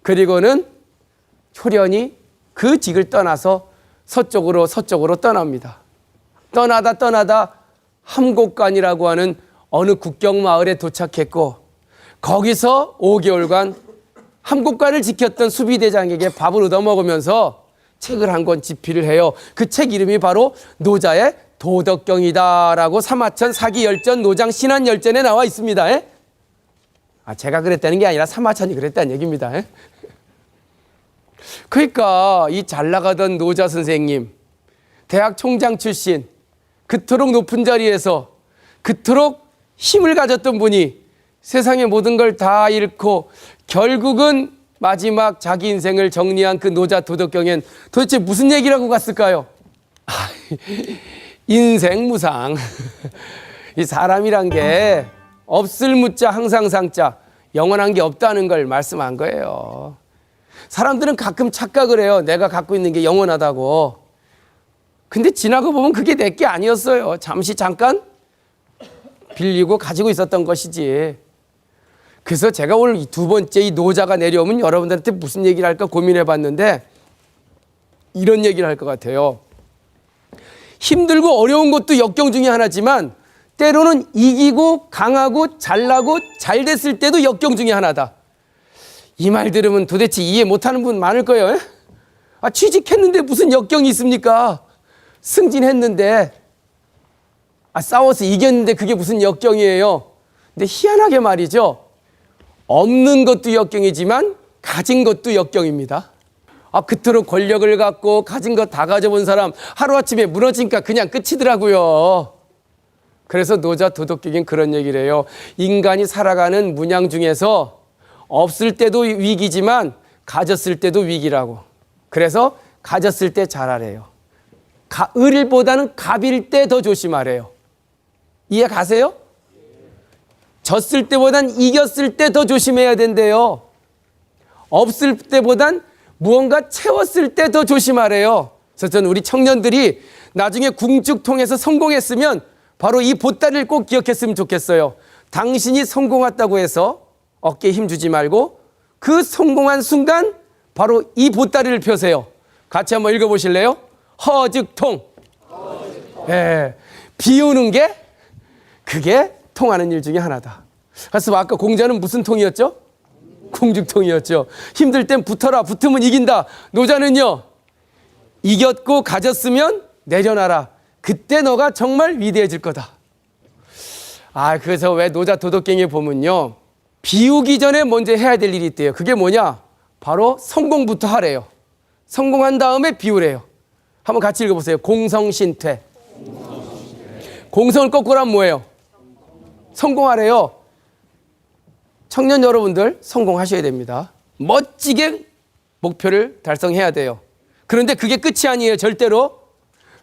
그리고는 효련히 그 직을 떠나서 서쪽으로 떠납니다. 떠나다 함곡관이라고 하는 어느 국경 마을에 도착했고 거기서 5개월간 함곡관을 지켰던 수비대장에게 밥을 얻어먹으면서 책을 한 권 집필을 해요. 그 책 이름이 바로 노자의 도덕경이다라고 사마천 사기열전 노장 신안열전에 나와 있습니다. 에? 아, 제가 그랬다는 게 아니라 사마천이 그랬다는 얘기입니다. 에? 그러니까 이 잘 나가던 노자 선생님, 대학 총장 출신, 그토록 높은 자리에서 그토록 힘을 가졌던 분이 세상의 모든 걸 다 잃고 결국은 마지막 자기 인생을 정리한 그 노자 도덕경엔 도대체 무슨 얘기를 하고 갔을까요? 인생 무상. 이 사람이란 게 없을 무자 항상 상자, 영원한 게 없다는 걸 말씀한 거예요. 사람들은 가끔 착각을 해요. 내가 갖고 있는 게 영원하다고. 근데 지나고 보면 그게 내 게 아니었어요. 잠깐 빌리고 가지고 있었던 것이지. 그래서 제가 오늘 두 번째 이 노자가 내려오면 여러분들한테 무슨 얘기를 할까 고민해 봤는데 이런 얘기를 할 것 같아요. 힘들고 어려운 것도 역경 중에 하나지만 때로는 이기고 강하고 잘나고 잘 됐을 때도 역경 중에 하나다. 이 말 들으면 도대체 이해 못하는 분 많을 거예요. 아, 취직했는데 무슨 역경이 있습니까? 승진했는데 싸워서 이겼는데 그게 무슨 역경이에요? 근데 희한하게 말이죠. 없는 것도 역경이지만 가진 것도 역경입니다. 그토록 권력을 갖고 가진 것 다 가져본 사람 하루아침에 무너지니까 그냥 끝이더라고요. 그래서 노자 도덕경은 그런 얘기를 해요. 인간이 살아가는 문양 중에서 없을 때도 위기지만 가졌을 때도 위기라고. 그래서 가졌을 때 잘하래요. 을보다는 갑일 때 더 조심하래요. 이해 가세요? 졌을 때보단 이겼을 때 더 조심해야 된대요. 없을 때보단 무언가 채웠을 때 더 조심하래요. 그래서 저는 우리 청년들이 나중에 궁즉통해서 성공했으면 바로 이 보따리를 꼭 기억했으면 좋겠어요. 당신이 성공했다고 해서 어깨에 힘주지 말고 그 성공한 순간 바로 이 보따리를 펴세요. 같이 한번 읽어보실래요? 허즉통. 예, 비우는 게 그게 통하는 일 중에 하나다. 그래서 아까 공자는 무슨 통이었죠? 궁즉통이었죠. 힘들 땐 붙어라. 붙으면 이긴다. 노자는요. 이겼고 가졌으면 내려놔라. 그때 너가 정말 위대해질 거다. 그래서 왜 노자 도덕경에 보면요. 비우기 전에 먼저 해야 될 일이 있대요. 그게 뭐냐? 바로 성공부터 하래요. 성공한 다음에 비우래요. 한번 같이 읽어보세요. 공성신퇴. 공성을 거꾸로 하면 뭐예요? 성공하래요. 청년 여러분들 성공하셔야 됩니다. 멋지게 목표를 달성해야 돼요. 그런데 그게 끝이 아니에요. 절대로.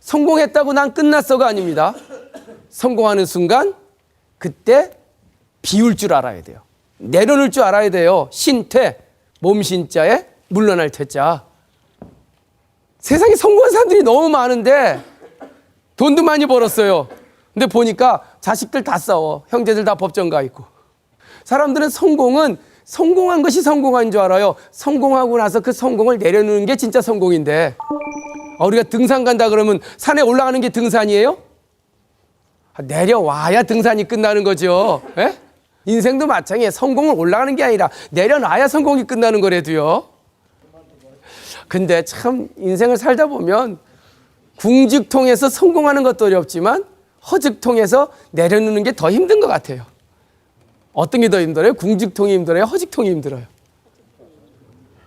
성공했다고 난 끝났어가 아닙니다. 성공하는 순간 그때 비울 줄 알아야 돼요. 내려놓을 줄 알아야 돼요. 신퇴, 몸신자에 물러날 퇴자. 세상에 성공한 사람들이 너무 많은데 돈도 많이 벌었어요. 근데 보니까 자식들 다 싸워. 형제들 다 법정 가 있고. 사람들은 성공한 것이 성공한 줄 알아요. 성공하고 나서 그 성공을 내려놓는 게 진짜 성공인데, 우리가 등산 간다 그러면 산에 올라가는 게 등산이에요? 내려와야 등산이 끝나는 거죠. 에? 인생도 마찬가지예요. 성공을 올라가는 게 아니라 내려놔야 성공이 끝나는 거래도요. 근데 참 인생을 살다 보면 궁즉통해서 성공하는 것도 어렵지만 허즉통해서 내려놓는 게 더 힘든 것 같아요. 어떤 게 더 힘들어요? 궁즉통이 힘들어요? 허즉통이 힘들어요?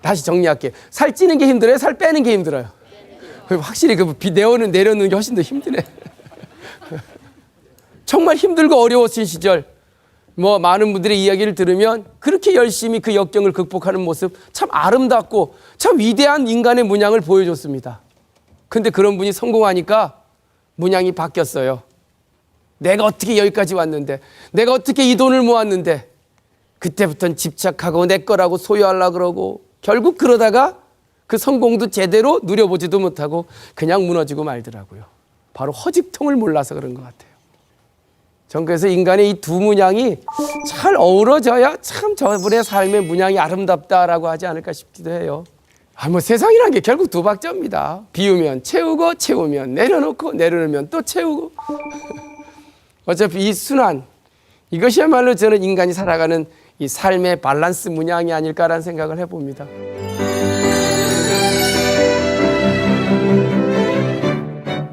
다시 정리할게요. 살 찌는 게 힘들어요? 살 빼는 게 힘들어요? 확실히 내려놓는 게 훨씬 더 힘드네. 정말 힘들고 어려웠을 시절, 많은 분들의 이야기를 들으면 그렇게 열심히 그 역경을 극복하는 모습 참 아름답고 참 위대한 인간의 문양을 보여줬습니다. 근데 그런 분이 성공하니까 문양이 바뀌었어요. 내가 어떻게 여기까지 왔는데, 내가 어떻게 이 돈을 모았는데, 그때부터는 집착하고 내 거라고 소유하려고 그러고, 결국 그러다가 그 성공도 제대로 누려보지도 못하고 그냥 무너지고 말더라고요. 바로 허직통을 몰라서 그런 것 같아요. 전 그래서 인간의 이 두 문양이 잘 어우러져야 참 저분의 삶의 문양이 아름답다라고 하지 않을까 싶기도 해요. 세상이란 게 결국 두 박자입니다. 비우면 채우고, 채우면 내려놓고, 내려놓으면 또 채우고. 어차피 이 순환, 이것이야말로 저는 인간이 살아가는 이 삶의 밸런스 문양이 아닐까라는 생각을 해봅니다.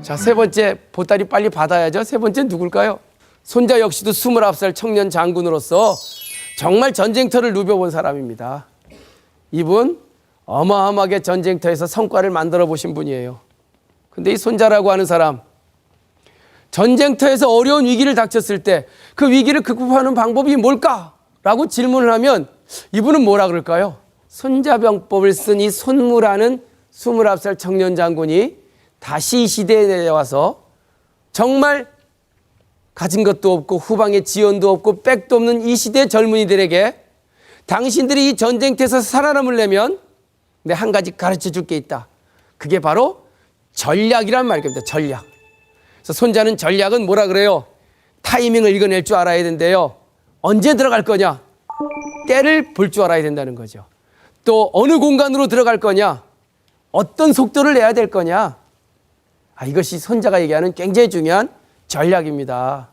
자, 세 번째, 보따리 빨리 받아야죠. 세 번째 누굴까요? 손자 역시도 29살 청년 장군으로서 정말 전쟁터를 누벼본 사람입니다. 이분 어마어마하게 전쟁터에서 성과를 만들어 보신 분이에요. 근데 이 손자라고 하는 사람, 전쟁터에서 어려운 위기를 닥쳤을 때 그 위기를 극복하는 방법이 뭘까라고 질문을 하면 이분은 뭐라 그럴까요? 손자병법을 쓴 이 손무라는 29살 청년 장군이 다시 이 시대에 내려와서 정말 가진 것도 없고 후방에 지원도 없고 백도 없는 이 시대 젊은이들에게 당신들이 이 전쟁터에서 살아남으려면 내 한 가지 가르쳐 줄 게 있다. 그게 바로 전략이란 말입니다. 전략. 그래서 손자는 전략은 뭐라 그래요? 타이밍을 읽어낼 줄 알아야 된대요. 언제 들어갈 거냐? 때를 볼 줄 알아야 된다는 거죠. 또 어느 공간으로 들어갈 거냐? 어떤 속도를 내야 될 거냐? 이것이 손자가 얘기하는 굉장히 중요한 전략입니다.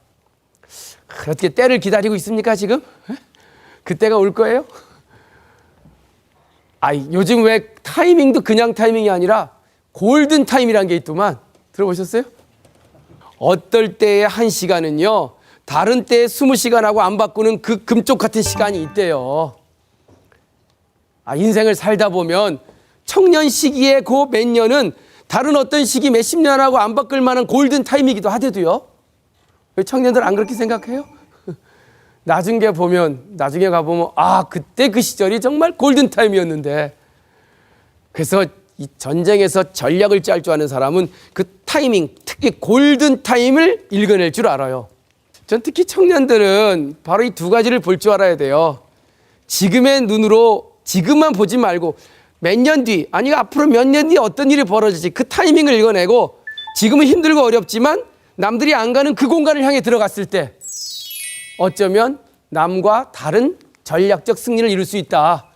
어떻게 때를 기다리고 있습니까 지금? 그때가 올 거예요? 요즘 왜 타이밍도 그냥 타이밍이 아니라 골든 타임이라는 게 있더만. 들어보셨어요? 어떨 때의 1시간은요 다른 때의 20시간하고 안 바꾸는 그 금쪽 같은 시간이 있대요. 인생을 살다 보면 청년 시기의 그 몇 년은 다른 어떤 시기 몇십 년하고 안 바꿀 만한 골든 타임이기도 하대도요. 청년들 안 그렇게 생각해요? 나중에 가보면 그때 그 시절이 정말 골든 타임이었는데. 그래서 이 전쟁에서 전략을 짤 줄 아는 사람은 그 타이밍, 특히 골든 타임을 읽어낼 줄 알아요. 전 특히 청년들은 바로 이 두 가지를 볼 줄 알아야 돼요. 지금의 눈으로 지금만 보지 말고 몇 년 뒤, 앞으로 몇 년 뒤에 어떤 일이 벌어질지 그 타이밍을 읽어내고, 지금은 힘들고 어렵지만 남들이 안 가는 그 공간을 향해 들어갔을 때 어쩌면 남과 다른 전략적 승리를 이룰 수 있다.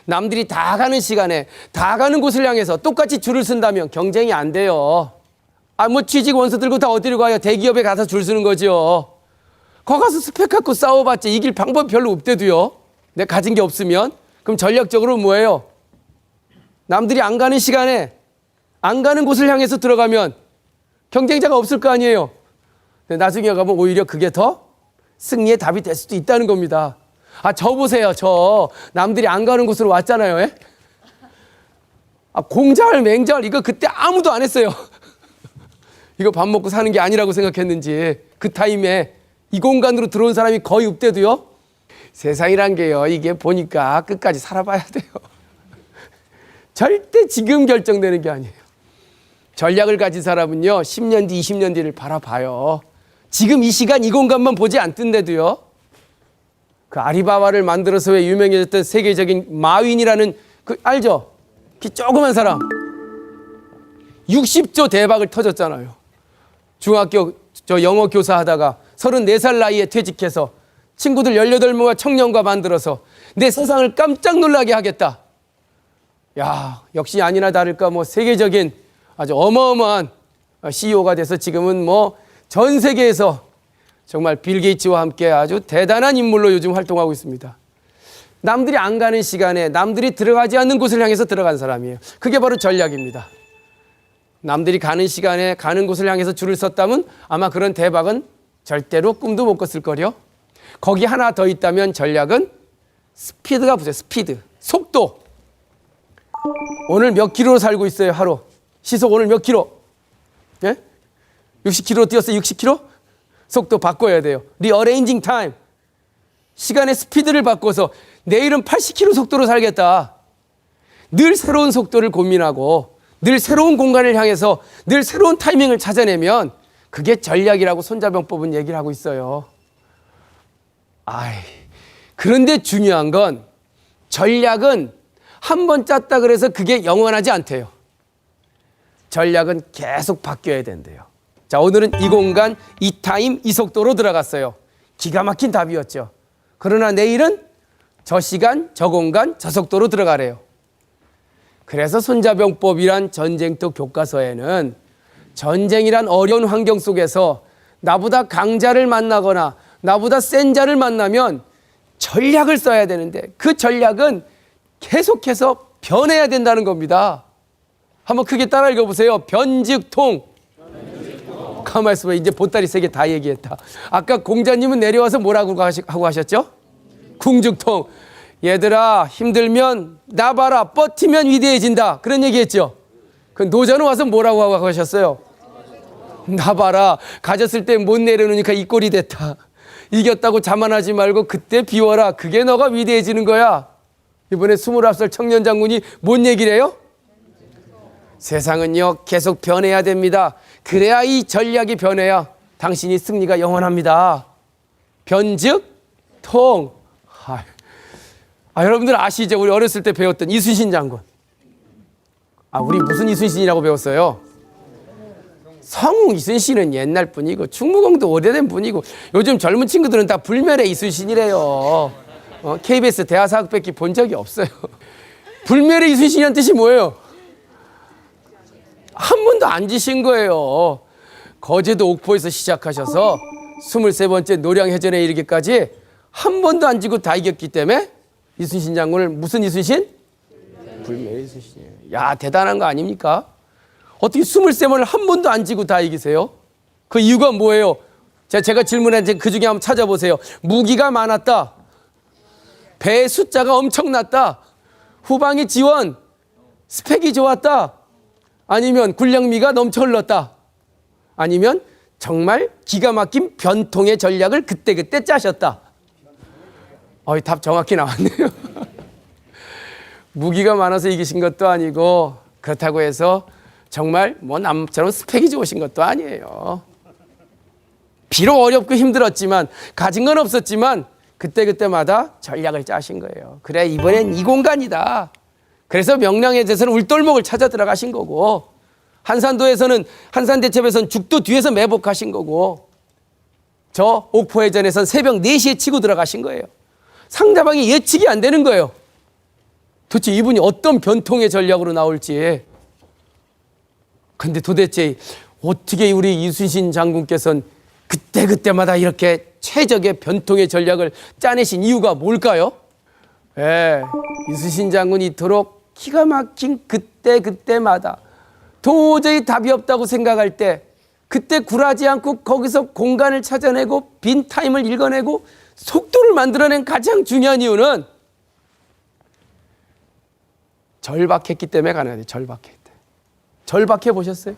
남들이 다 가는 시간에 다 가는 곳을 향해서 똑같이 줄을 쓴다면 경쟁이 안 돼요. 취직 원서 들고 다 어디로 가요? 대기업에 가서 줄 서는 거죠. 거기 가서 스펙 갖고 싸워봤자 이길 방법이 별로 없대도요. 내가 가진 게 없으면. 그럼 전략적으로 뭐예요? 남들이 안 가는 시간에 안 가는 곳을 향해서 들어가면 경쟁자가 없을 거 아니에요. 근데 나중에 가면 오히려 그게 더 승리의 답이 될 수도 있다는 겁니다. 저 보세요. 저 남들이 안 가는 곳으로 왔잖아요. 예? 공자활 맹자활 이거 그때 아무도 안 했어요. 이거 밥 먹고 사는 게 아니라고 생각했는지 그 타임에 이 공간으로 들어온 사람이 거의 없대도요. 세상이란 게요, 이게 보니까 끝까지 살아봐야 돼요. 절대 지금 결정되는 게 아니에요. 전략을 가진 사람은요, 10년 뒤, 20년 뒤를 바라봐요. 지금 이 시간, 이 공간만 보지 않던데도요. 그 아리바바를 만들어서 왜 유명해졌던 세계적인 마윈이라는 그 알죠? 그 조그만 사람. 60조 대박을 터졌잖아요. 중학교 영어 교사 하다가 34살 나이에 퇴직해서 친구들 18명과 청년과 만들어서 내 세상을 깜짝 놀라게 하겠다. 야, 역시 아니나 다를까 뭐 세계적인 아주 어마어마한 CEO가 돼서 지금은 뭐 전 세계에서 정말 빌 게이츠와 함께 아주 대단한 인물로 요즘 활동하고 있습니다. 남들이 안 가는 시간에 남들이 들어가지 않는 곳을 향해서 들어간 사람이에요. 그게 바로 전략입니다. 남들이 가는 시간에 가는 곳을 향해서 줄을 섰다면 아마 그런 대박은 절대로 꿈도 못 꿨을 거요. 거기 하나 더 있다면 전략은 스피드가 붙어요. 스피드, 속도. 오늘 몇 킬로로 살고 있어요, 하루? 시속 오늘 몇 킬로? 예? 60킬로 뛰었어요, 60킬로? 속도 바꿔야 돼요. 리어레인징 타임. 시간의 스피드를 바꿔서 내일은 80킬로 속도로 살겠다. 늘 새로운 속도를 고민하고 늘 새로운 공간을 향해서 늘 새로운 타이밍을 찾아내면 그게 전략이라고 손자병법은 얘기를 하고 있어요. 그런데 중요한 건 전략은 한 번 짰다 그래서 그게 영원하지 않대요. 전략은 계속 바뀌어야 된대요. 자, 오늘은 이 공간, 이 타임, 이 속도로 들어갔어요. 기가 막힌 답이었죠. 그러나 내일은 저 시간, 저 공간, 저 속도로 들어가래요. 그래서 손자병법이란 전쟁터 교과서에는 전쟁이란 어려운 환경 속에서 나보다 강자를 만나거나 나보다 센 자를 만나면 전략을 써야 되는데 그 전략은 계속해서 변해야 된다는 겁니다. 한번 크게 따라 읽어보세요. 변즉통. 가만히 있어봐. 이제 보따리 세 개 다 얘기했다. 아까 공자님은 내려와서 뭐라고 하고 하셨죠? 궁즉통. 얘들아, 힘들면 나 봐라. 버티면 위대해진다. 그런 얘기했죠. 그 노자는 와서 뭐라고 하고 하셨어요? 나 봐라. 가졌을 때 못 내려놓으니까 이 꼴이 됐다. 이겼다고 자만하지 말고 그때 비워라. 그게 너가 위대해지는 거야. 이번에 29살 청년 장군이 뭔 얘기를 해요? 세상은요, 계속 변해야 됩니다. 그래야 이 전략이 변해야 당신이 승리가 영원합니다. 변즉통. 여러분들 아시죠? 우리 어렸을 때 배웠던 이순신 장군. 우리 무슨 이순신이라고 배웠어요? 성웅 이순신은 옛날 분이고 충무공도 오래된 분이고 요즘 젊은 친구들은 다 불멸의 이순신이래요. KBS 대하사학백기 본 적이 없어요. 불멸의 이순신이란 뜻이 뭐예요? 한 번도 안 지신 거예요. 거제도 옥포에서 시작하셔서 23번째 노량해전에 이르기까지 한 번도 안 지고 다 이겼기 때문에 이순신 장군을 무슨 이순신? 불멸의 이순신이에요. 야, 대단한 거 아닙니까? 어떻게 23번을 한 번도 안 지고 다 이기세요? 그 이유가 뭐예요? 제가 질문한 그 중에 한번 찾아보세요. 무기가 많았다. 배의 숫자가 엄청났다. 후방의 지원, 스펙이 좋았다. 아니면 군량미가 넘쳐 흘렀다. 아니면 정말 기가 막힌 변통의 전략을 그때그때 짜셨다. 답 정확히 나왔네요. 무기가 많아서 이기신 것도 아니고 그렇다고 해서 정말 뭐 남처럼 스펙이 좋으신 것도 아니에요. 비록 어렵고 힘들었지만 가진 건 없었지만 그때그때마다 전략을 짜신 거예요. 그래, 이번엔 이 공간이다. 그래서 명량해제에서는 울돌목을 찾아 들어가신 거고 한산도에서는 한산대첩에서는 죽도 뒤에서 매복하신 거고 저 옥포해전에서는 새벽 4시에 치고 들어가신 거예요. 상대방이 예측이 안 되는 거예요. 도대체 이분이 어떤 변통의 전략으로 나올지. 근데 도대체 어떻게 우리 이순신 장군께서는 그때그때마다 이렇게 최적의 변통의 전략을 짜내신 이유가 뭘까요? 이순신 장군이 이토록 기가 막힌 그때그때마다 도저히 답이 없다고 생각할 때 그때 굴하지 않고 거기서 공간을 찾아내고 빈 타임을 읽어내고 속도를 만들어낸 가장 중요한 이유는 절박했기 때문에 가능해요. 절박해 보셨어요?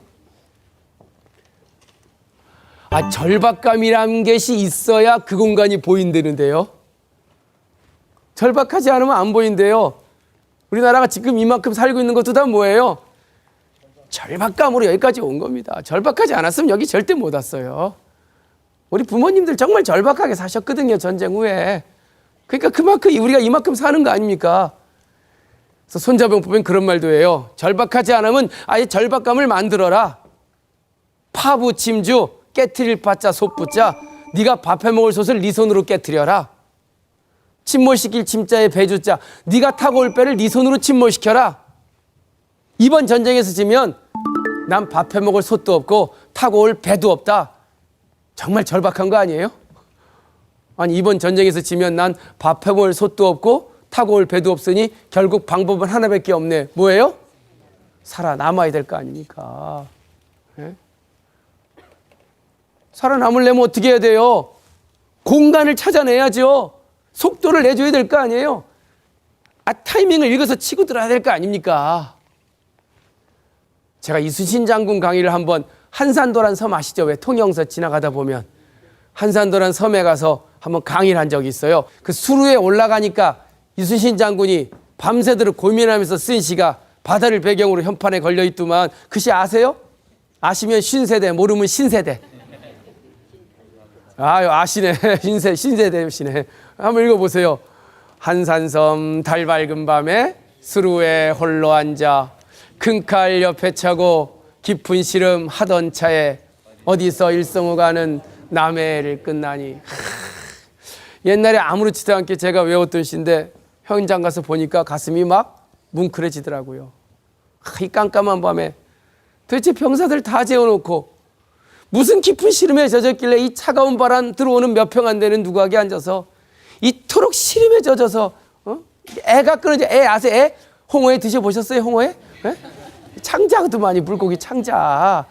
절박감이라는 것이 있어야 그 공간이 보인다는데요. 절박하지 않으면 안 보인대요. 우리나라가 지금 이만큼 살고 있는 것도 다 뭐예요? 절박감으로 여기까지 온 겁니다. 절박하지 않았으면 여기 절대 못 왔어요. 우리 부모님들 정말 절박하게 사셨거든요, 전쟁 후에. 그러니까 그만큼 우리가 이만큼 사는 거 아닙니까? 그래서 손자병 보면 그런 말도 해요. 절박하지 않으면 아예 절박감을 만들어라. 파부침주 깨트릴 파자 솥부자 네가 밥해 먹을 솥을 네 손으로 깨트려라. 침몰시킬 침자에 배주자 네가 타고 올 배를 네 손으로 침몰시켜라. 이번 전쟁에서 지면 난 밥해 먹을 솥도 없고 타고 올 배도 없다. 정말 절박한 거 아니에요? 아니 이번 전쟁에서 지면 난 밥해 먹을 솥도 없고 타고 올 배도 없으니 결국 방법은 하나밖에 없네. 뭐예요? 살아남아야 될 거 아닙니까? 네? 살아남으려면 어떻게 해야 돼요? 공간을 찾아내야죠. 속도를 내줘야 될 거 아니에요? 타이밍을 읽어서 치고 들어야 될 거 아닙니까? 제가 이순신 장군 강의를 한번 한산도란 섬 아시죠? 왜 통영서 지나가다 보면 한산도란 섬에 가서 한번 강의를 한 적이 있어요. 그 수루에 올라가니까 이순신 장군이 밤새도록 고민하면서 쓴 시가 바다를 배경으로 현판에 걸려있더만 그 시 아세요? 아시면 신세대, 모르면 신세대. 아시네. 신세대시네. 한번 읽어보세요. 한산섬 달 밝은 밤에 수루에 홀로 앉아 큰 칼 옆에 차고 깊은 시름 하던 차에 어디서 일성우가는 남해를 끝나니. 옛날에 아무렇지도 않게 제가 외웠던 시인데 현장 가서 보니까 가슴이 막 뭉클해지더라고요. 이 깜깜한 밤에 도대체 병사들 다 재워놓고 무슨 깊은 시름에 젖었길래 이 차가운 바람 들어오는 몇 평 안 되는 누구하게 앉아서 이토록 시름에 젖어서 애가 끊어져. 애 아세요? 애? 홍어회 드셔보셨어요? 홍어회? 네? 창자도 많이 물고기 창자가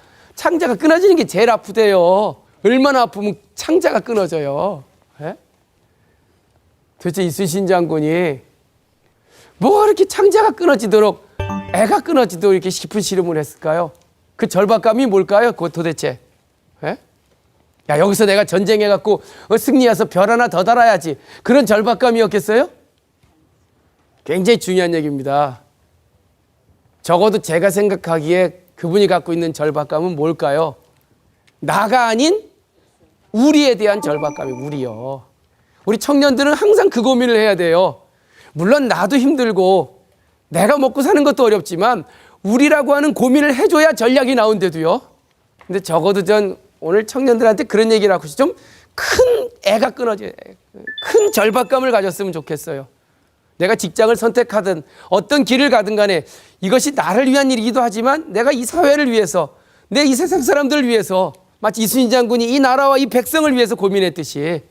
끊어지는 게 제일 아프대요. 얼마나 아프면 창자가 끊어져요. 네? 도대체 이순신 장군이 뭐 이렇게 창자가 끊어지도록 애가 끊어지도록 이렇게 깊은 시름을 했을까요? 그 절박감이 뭘까요? 그거 도대체. 네? 야 여기서 내가 전쟁해갖고 승리해서 별 하나 더 달아야지. 그런 절박감이었겠어요? 굉장히 중요한 얘기입니다. 적어도 제가 생각하기에 그분이 갖고 있는 절박감은 뭘까요? 나가 아닌 우리에 대한 절박감이 우리요. 우리 청년들은 항상 그 고민을 해야 돼요. 물론 나도 힘들고 내가 먹고 사는 것도 어렵지만 우리라고 하는 고민을 해줘야 전략이 나온대도요. 근데 적어도 전 오늘 청년들한테 그런 얘기를 하고 좀 큰 애가 끊어져요. 큰 절박감을 가졌으면 좋겠어요. 내가 직장을 선택하든 어떤 길을 가든 간에 이것이 나를 위한 일이기도 하지만 내가 이 사회를 위해서 내 이 세상 사람들을 위해서 마치 이순신 장군이 이 나라와 이 백성을 위해서 고민했듯이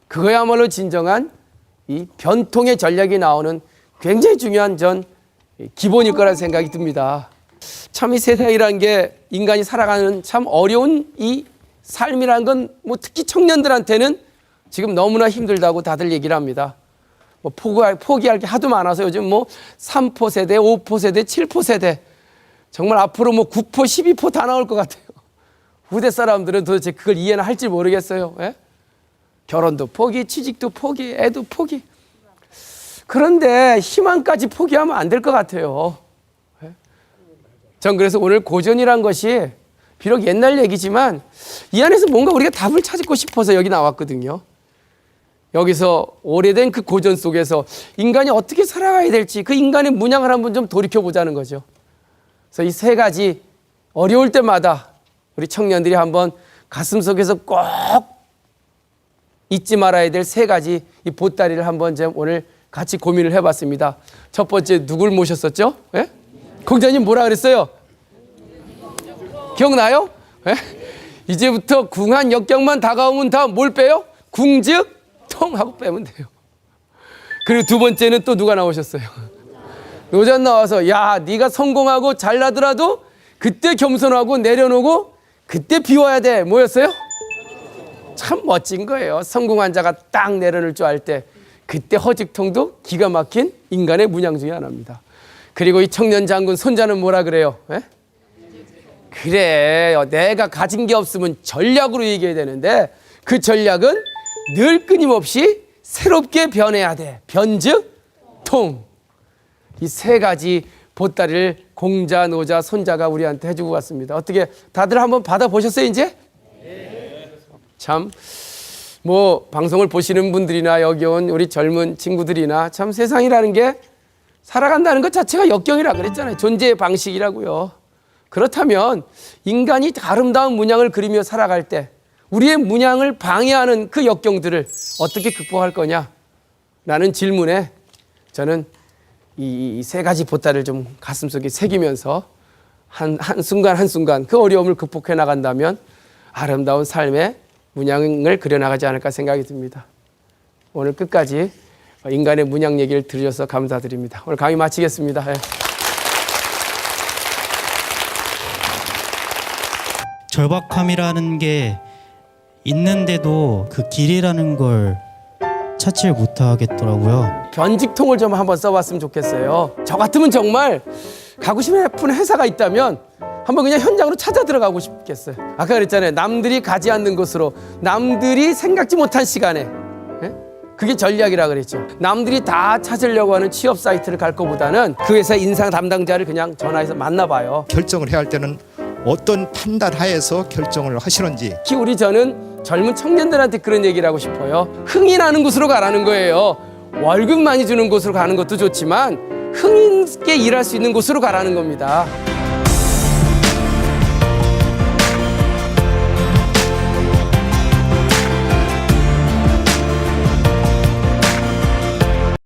그거야말로 진정한 이 변통의 전략이 나오는 굉장히 중요한 전 기본일 거라는 생각이 듭니다. 참 이 세상이라는 게 인간이 살아가는 참 어려운 이 삶이라는 건 뭐 특히 청년들한테는 지금 너무나 힘들다고 다들 얘기를 합니다. 뭐 포기할 게 하도 많아서 요즘 뭐 3포 세대, 5포 세대, 7포 세대 정말 앞으로 뭐 9포, 12포 다 나올 것 같아요. 후대 사람들은 도대체 그걸 이해는 할지 모르겠어요. 예? 결혼도 포기, 취직도 포기, 애도 포기. 그런데 희망까지 포기하면 안 될 것 같아요. 예? 전 그래서 오늘 고전이란 것이 비록 옛날 얘기지만 이 안에서 뭔가 우리가 답을 찾고 싶어서 여기 나왔거든요. 여기서 오래된 그 고전 속에서 인간이 어떻게 살아가야 될지 그 인간의 문양을 한번 좀 돌이켜보자는 거죠. 그래서 이 세 가지 어려울 때마다 우리 청년들이 한번 가슴속에서 꼭 잊지 말아야 될 세 가지 이 보따리를 한번 좀 오늘 같이 고민을 해봤습니다. 첫 번째 누굴 모셨었죠? 예? 공자님 뭐라 그랬어요? 기억나요? 예? 이제부터 궁한 역경만 다가오면 다 뭘 빼요? 궁즉 통하고 빼면 돼요. 그리고 두 번째는 또 누가 나오셨어요? 노전 나와서 야 네가 성공하고 잘나더라도 그때 겸손하고 내려놓고 그때 비워야 돼. 뭐였어요? 참 멋진 거예요. 성공한 자가 딱 내려놓을 줄 알 때 그때 허직통도 기가 막힌 인간의 문양 중에 하나입니다. 그리고 이 청년 장군 손자는 뭐라 그래요? 에? 그래 내가 가진 게 없으면 전략으로 얘기해야 되는데 그 전략은 늘 끊임없이 새롭게 변해야 돼. 변즉 통. 이 세 가지 보따리를 공자, 노자, 손자가 우리한테 해주고 갔습니다. 어떻게 다들 한번 받아보셨어요, 이제? 참, 뭐 방송을 보시는 분들이나 여기 온 우리 젊은 친구들이나 참 세상이라는 게 살아간다는 것 자체가 역경이라 그랬잖아요. 존재의 방식이라고요. 그렇다면 인간이 아름다운 문양을 그리며 살아갈 때 우리의 문양을 방해하는 그 역경들을 어떻게 극복할 거냐? 라는 질문에 저는 이 세 가지 보따리를 좀 가슴속에 새기면서 한순간 한순간 그 어려움을 극복해 나간다면 아름다운 삶의 문양을 그려나가지 않을까 생각이 듭니다. 오늘 끝까지 인간의 문양 얘기를 들으셔서 감사드립니다. 오늘 강의 마치겠습니다. 네. 절박함이라는 게 있는데도 그 길이라는 걸 찾지를 못하겠더라고요. 변직통을 좀 한번 써봤으면 좋겠어요. 저 같으면 정말 가고 싶은 회사가 있다면 한번 그냥 현장으로 찾아 들어가고 싶겠어요. 아까 그랬잖아요. 남들이 가지 않는 곳으로, 남들이 생각지 못한 시간에. 예? 그게 전략이라 그랬죠. 남들이 다 찾으려고 하는 취업 사이트를 갈 것보다는 그 회사 인상 담당자를 그냥 전화해서 만나봐요. 결정을 해야 할 때는 어떤 판단 하에서 결정을 하시는지. 특히 우리 저는 젊은 청년들한테 그런 얘기를 하고 싶어요. 흥이 나는 곳으로 가라는 거예요. 월급 많이 주는 곳으로 가는 것도 좋지만 흥 있게 일할 수 있는 곳으로 가라는 겁니다.